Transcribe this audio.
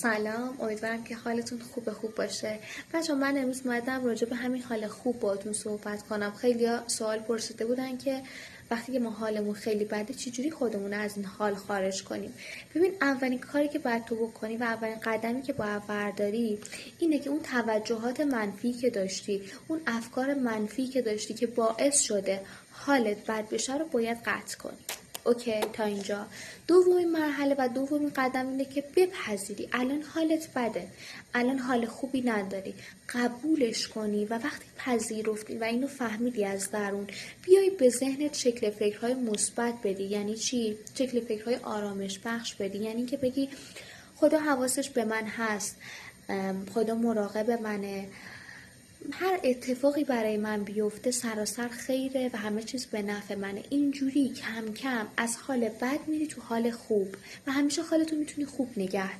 سلام، امیدوارم که حالتون خوب باشه. بچه من امروز اومدم راجع به همین حال خوب باهاتون صحبت کنم. خیلیا سوال پرسیده بودن که وقتی که ما حالمون خیلی بده چجوری خودمون رو از این حال خارج کنیم. ببین، اولین کاری که باید تو بکنی و اولین قدمی که باید برداری اینه که اون توجهات منفی که داشتی، اون افکار منفی که داشتی که باعث شده حالت بد بشه رو باید قطع کنی. اوکی تا اینجا. دومین مرحله و دومین قدم اینه که بپذیری الان حالت بده، الان حال خوبی نداری، قبولش کنی و وقتی پذیرفتی و اینو فهمیدی از درون، بیای به ذهنت شکل فکرهای مثبت بدی. یعنی چی؟ شکل فکرهای آرامش بخش بدی. یعنی که بگی خدا حواسش به من هست، خدا مراقب منه، هر اتفاقی برای من بیفته سراسر خیره و همه چیز به نفع منه. اینجوری کم کم از حال بد میری تو حال خوب و همیشه حالتو میتونی خوب نگه